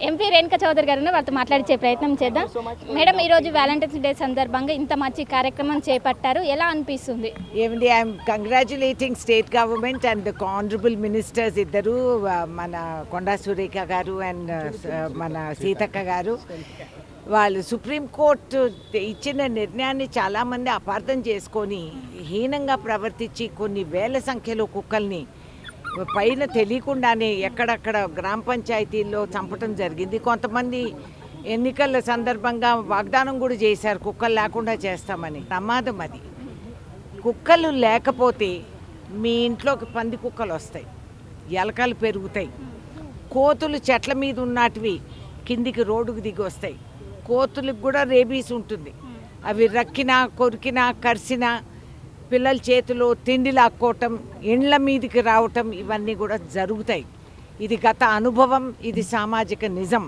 MP Renuka Chowdary గారిని వాళ్ళతో మాట్లాడించే ప్రయత్నం చేద్దాం. మేడం, ఈరోజు వ్యాలంటైన్స్ డే సందర్భంగా ఇంత మంచి కార్యక్రమం చేపట్టారు, ఎలా అనిపిస్తుంది? ఏమండి, I'm congratulating state government and honourable ministers ఇద్దరు, మన కొండా సురేఖ గారు అండ్ మన సీతక్క గారు. వాళ్ళు సుప్రీంకోర్టు ఇచ్చిన నిర్ణయాన్ని చాలామంది అపార్థం చేసుకొని హీనంగా ప్రవర్తించి కొన్ని వేల సంఖ్యలో కుక్కల్ని పైన తెలియకుండానే ఎక్కడక్కడ గ్రామ పంచాయతీల్లో చంపటం జరిగింది. కొంతమంది ఎన్నికల సందర్భంగా వాగ్దానం కూడా చేశారు కుక్కలు లేకుండా చేస్తామని. ప్రమాదం అది. కుక్కలు లేకపోతే మీ ఇంట్లోకి పంది కుక్కలు వస్తాయి, ఎలకలు పెరుగుతాయి, కోతులు చెట్ల మీద ఉన్నటివి కిందికి రోడ్డుకు దిగి వస్తాయి. కోతులకు కూడా రేబీస్ ఉంటుంది. అవి రక్కినా కొరికినా కరిసినా పిల్లల చేతిలో తిండి లాక్కోవటం, ఇండ్ల మీదకి రావటం, ఇవన్నీ కూడా జరుగుతాయి. ఇది గత అనుభవం, ఇది సామాజిక నిజం.